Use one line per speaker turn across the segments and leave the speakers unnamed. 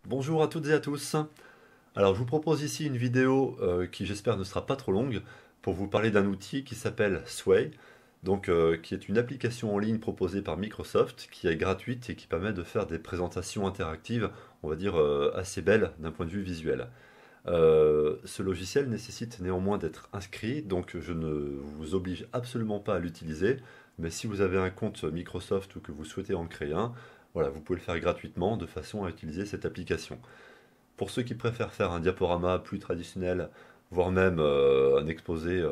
Bonjour à toutes et à tous. Alors je vous propose ici une vidéo qui j'espère ne sera pas trop longue pour vous parler d'un outil qui s'appelle Sway, qui est une application en ligne proposée par Microsoft qui est gratuite et qui permet de faire des présentations interactives, on va dire assez belles d'un point de vue visuel. Ce logiciel nécessite néanmoins d'être inscrit, donc je ne vous oblige absolument pas à l'utiliser, mais si vous avez un compte Microsoft ou que vous souhaitez en créer un, voilà, vous pouvez le faire gratuitement de façon à utiliser cette application. Pour ceux qui préfèrent faire un diaporama plus traditionnel, voire même un exposé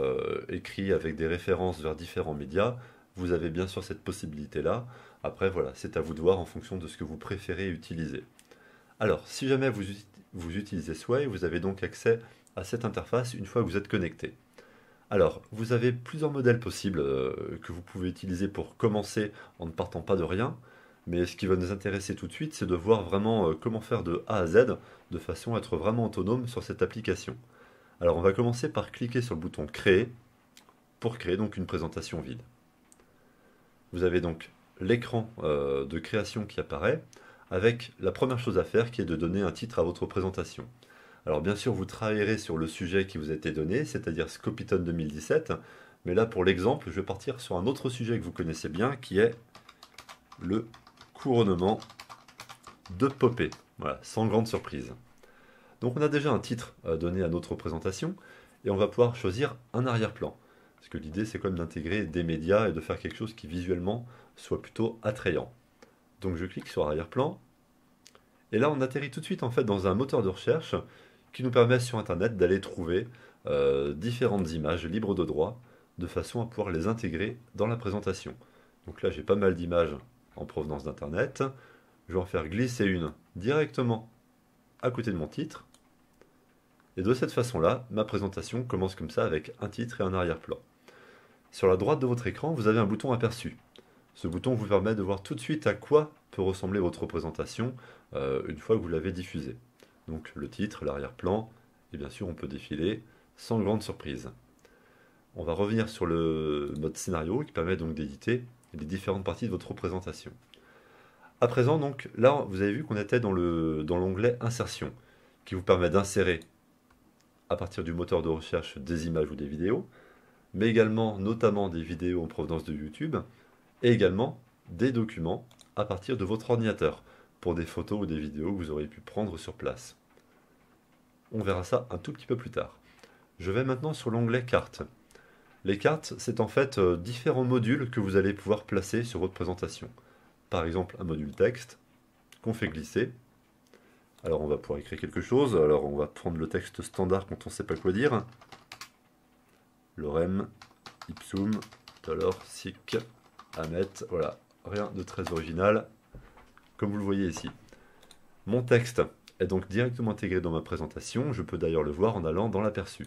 écrit avec des références vers différents médias, vous avez bien sûr cette possibilité-là. Après, voilà, c'est à vous de voir en fonction de ce que vous préférez utiliser. Alors, si jamais vous utilisez Sway, vous avez donc accès à cette interface une fois que vous êtes connecté. Alors, vous avez plusieurs modèles possibles que vous pouvez utiliser pour commencer en ne partant pas de rien. Mais ce qui va nous intéresser tout de suite, c'est de voir vraiment comment faire de A à Z de façon à être vraiment autonome sur cette application. Alors, on va commencer par cliquer sur le bouton Créer pour créer donc une présentation vide. Vous avez donc l'écran de création qui apparaît avec la première chose à faire qui est de donner un titre à votre présentation. Alors bien sûr, vous travaillerez sur le sujet qui vous a été donné, c'est-à-dire Scopitone 2017, mais là pour l'exemple, je vais partir sur un autre sujet que vous connaissez bien qui est le couronnement de Popée. Voilà, sans grande surprise. Donc on a déjà un titre donné à notre présentation et on va pouvoir choisir un arrière-plan. Parce que l'idée c'est quand même d'intégrer des médias et de faire quelque chose qui visuellement soit plutôt attrayant. Donc je clique sur arrière-plan et là on atterrit tout de suite en fait dans un moteur de recherche qui nous permet sur internet d'aller trouver différentes images libres de droit de façon à pouvoir les intégrer dans la présentation. Donc là j'ai pas mal d'images en provenance d'internet. Je vais en faire glisser une directement à côté de mon titre. Et de cette façon-là, ma présentation commence comme ça avec un titre et un arrière-plan. Sur la droite de votre écran, vous avez un bouton aperçu. Ce bouton vous permet de voir tout de suite à quoi peut ressembler votre présentation une fois que vous l'avez diffusée. Donc le titre, l'arrière-plan, et bien sûr on peut défiler sans grande surprise. On va revenir sur le mode scénario qui permet donc d'éditer les différentes parties de votre présentation. À présent, donc, là, vous avez vu qu'on était dans l'onglet Insertion, qui vous permet d'insérer, à partir du moteur de recherche, des images ou des vidéos, mais également, notamment, des vidéos en provenance de YouTube, et également des documents à partir de votre ordinateur, pour des photos ou des vidéos que vous aurez pu prendre sur place. On verra ça un tout petit peu plus tard. Je vais maintenant sur l'onglet Cartes. Les cartes, c'est en fait différents modules que vous allez pouvoir placer sur votre présentation. Par exemple, un module texte qu'on fait glisser. Alors on va pouvoir écrire quelque chose. Alors on va prendre le texte standard quand on ne sait pas quoi dire. Lorem, ipsum, dolor, sic, amet. Voilà, rien de très original, comme vous le voyez ici. Mon texte est donc directement intégré dans ma présentation. Je peux d'ailleurs le voir en allant dans l'aperçu.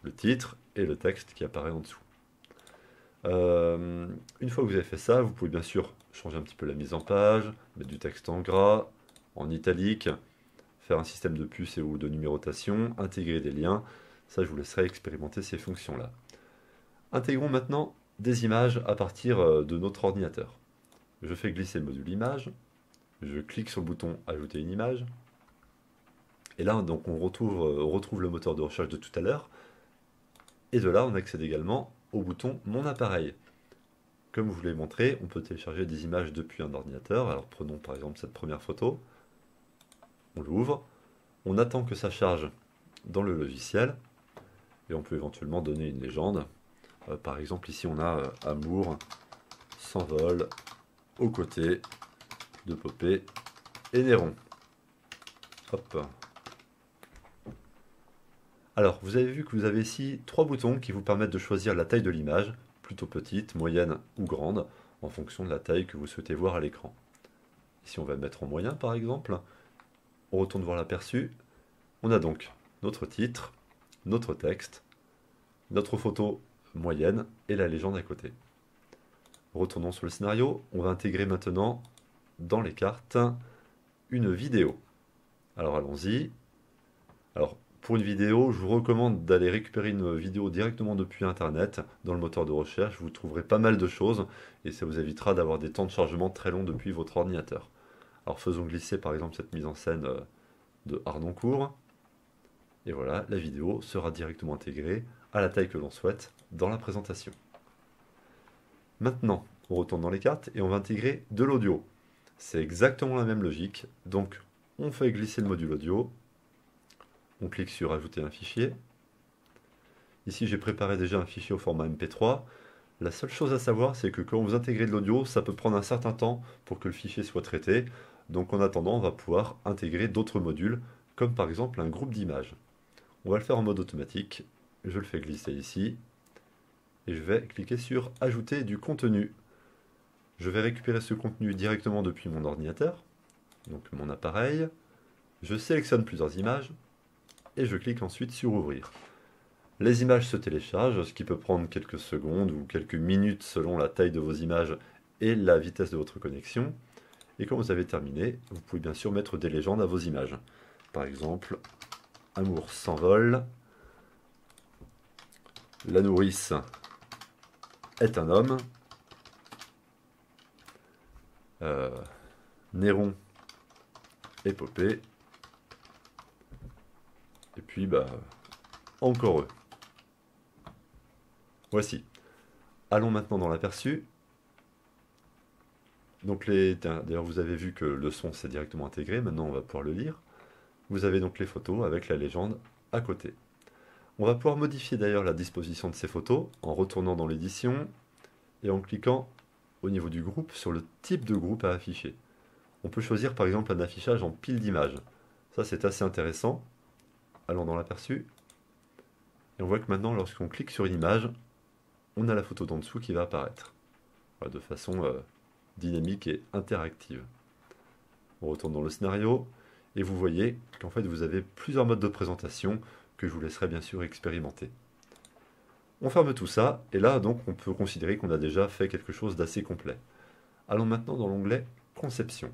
Le titre et le texte qui apparaît en dessous. Une fois que vous avez fait ça, vous pouvez bien sûr changer un petit peu la mise en page, mettre du texte en gras, en italique, faire un système de puces ou de numérotation, intégrer des liens. Ça, je vous laisserai expérimenter ces fonctions-là. Intégrons maintenant des images à partir de notre ordinateur. Je fais glisser le module image, je clique sur le bouton ajouter une image, et là donc on retrouve le moteur de recherche de tout à l'heure, et de là on accède également au bouton Mon appareil. Comme je vous l'ai montré, on peut télécharger des images depuis un ordinateur. Alors prenons par exemple cette première photo. On l'ouvre. On attend que ça charge dans le logiciel. Et on peut éventuellement donner une légende. Par exemple ici on a Amour s'envole aux côtés de Popée et Néron. Hop. Alors, vous avez vu que vous avez ici trois boutons qui vous permettent de choisir la taille de l'image, plutôt petite, moyenne ou grande, en fonction de la taille que vous souhaitez voir à l'écran. Ici, on va le mettre en moyen, par exemple. On retourne voir l'aperçu. On a donc notre titre, notre texte, notre photo moyenne et la légende à côté. Retournons sur le scénario. On va intégrer maintenant dans les cartes une vidéo. Alors, allons-y. Alors, pour une vidéo, je vous recommande d'aller récupérer une vidéo directement depuis Internet, dans le moteur de recherche. Vous trouverez pas mal de choses et ça vous évitera d'avoir des temps de chargement très longs depuis votre ordinateur. Alors faisons glisser par exemple cette mise en scène de Harnoncourt. Et voilà, la vidéo sera directement intégrée à la taille que l'on souhaite dans la présentation. Maintenant, on retourne dans les cartes et on va intégrer de l'audio. C'est exactement la même logique. Donc, on fait glisser le module audio. On clique sur Ajouter un fichier. Ici, j'ai préparé déjà un fichier au format MP3. La seule chose à savoir, c'est que quand vous intégrez de l'audio, ça peut prendre un certain temps pour que le fichier soit traité. Donc, en attendant, on va pouvoir intégrer d'autres modules, comme par exemple un groupe d'images. On va le faire en mode automatique. Je le fais glisser ici. Et je vais cliquer sur Ajouter du contenu. Je vais récupérer ce contenu directement depuis mon ordinateur, donc mon appareil. Je sélectionne plusieurs images et je clique ensuite sur Ouvrir. Les images se téléchargent, ce qui peut prendre quelques secondes ou quelques minutes selon la taille de vos images et la vitesse de votre connexion. Et quand vous avez terminé, vous pouvez bien sûr mettre des légendes à vos images. Par exemple, Amour s'envole, la nourrice est un homme, Néron, épopée, et puis encore eux. Voici. Allons maintenant dans l'aperçu. Donc d'ailleurs vous avez vu que le son s'est directement intégré, maintenant on va pouvoir le lire. Vous avez donc les photos avec la légende à côté. On va pouvoir modifier d'ailleurs la disposition de ces photos en retournant dans l'édition et en cliquant au niveau du groupe sur le type de groupe à afficher. On peut choisir par exemple un affichage en pile d'images. Ça c'est assez intéressant. Allons dans l'aperçu. Et on voit que maintenant lorsqu'on clique sur une image, on a la photo d'en dessous qui va apparaître. Voilà, de façon dynamique et interactive. On retourne dans le scénario et vous voyez qu'en fait vous avez plusieurs modes de présentation que je vous laisserai bien sûr expérimenter. On ferme tout ça et là donc on peut considérer qu'on a déjà fait quelque chose d'assez complet. Allons maintenant dans l'onglet Conception.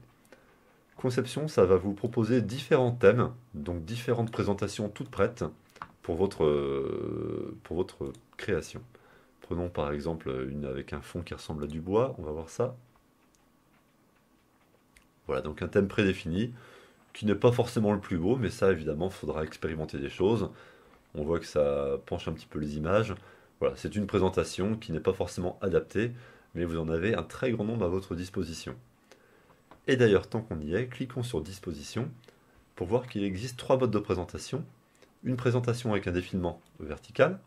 Conception, ça va vous proposer différents thèmes, donc différentes présentations toutes prêtes pour votre création. Prenons par exemple une avec un fond qui ressemble à du bois, on va voir ça. Voilà, donc un thème prédéfini, qui n'est pas forcément le plus beau, mais ça évidemment, il faudra expérimenter des choses. On voit que ça penche un petit peu les images. Voilà, c'est une présentation qui n'est pas forcément adaptée, mais vous en avez un très grand nombre à votre disposition. Et d'ailleurs, tant qu'on y est, cliquons sur Disposition pour voir qu'il existe trois modes de présentation. Une présentation avec un défilement vertical,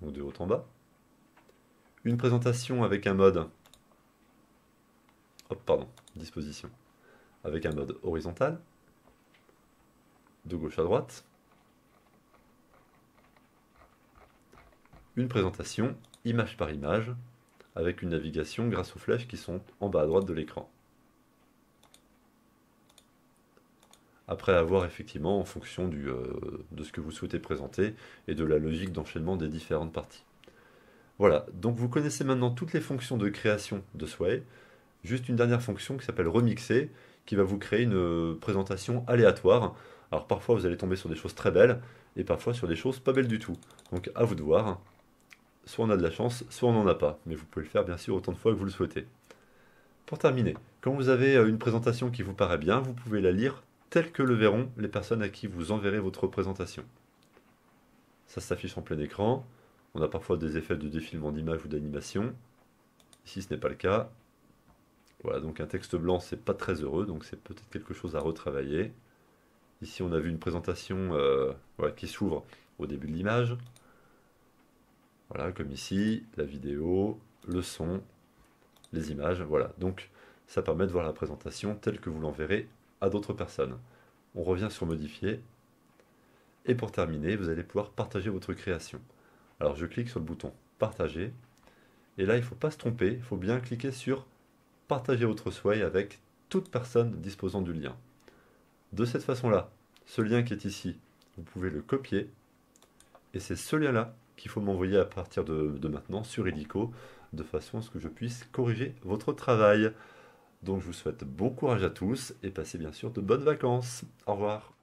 donc de haut en bas. Une présentation avec un mode... Disposition. Avec un mode horizontal, de gauche à droite. Une présentation, image par image, avec une navigation grâce aux flèches qui sont en bas à droite de l'écran. Après avoir effectivement en fonction de ce que vous souhaitez présenter et de la logique d'enchaînement des différentes parties. Voilà, donc vous connaissez maintenant toutes les fonctions de création de Sway. Juste une dernière fonction qui s'appelle remixer, qui va vous créer une présentation aléatoire. Alors parfois vous allez tomber sur des choses très belles, et parfois sur des choses pas belles du tout. Donc à vous de voir. Soit on a de la chance, soit on n'en a pas. Mais vous pouvez le faire bien sûr autant de fois que vous le souhaitez. Pour terminer, quand vous avez une présentation qui vous paraît bien, vous pouvez la lire telle que le verront les personnes à qui vous enverrez votre présentation. Ça s'affiche en plein écran. On a parfois des effets de défilement d'image ou d'animation. Ici ce n'est pas le cas. Voilà, donc un texte blanc, c'est pas très heureux, donc c'est peut-être quelque chose à retravailler. Ici, on a vu une présentation qui s'ouvre au début de l'image. Voilà, comme ici, la vidéo, le son, les images. Voilà, donc ça permet de voir la présentation telle que vous l'enverrez à d'autres personnes. On revient sur Modifier. Et pour terminer, vous allez pouvoir partager votre création. Alors, je clique sur le bouton Partager. Et là, il ne faut pas se tromper, il faut bien cliquer sur Partagez votre Sway avec toute personne disposant du lien. De cette façon-là, ce lien qui est ici, vous pouvez le copier. Et c'est ce lien-là qu'il faut m'envoyer à partir de maintenant sur Illico, de façon à ce que je puisse corriger votre travail. Donc je vous souhaite bon courage à tous et passez bien sûr de bonnes vacances. Au revoir.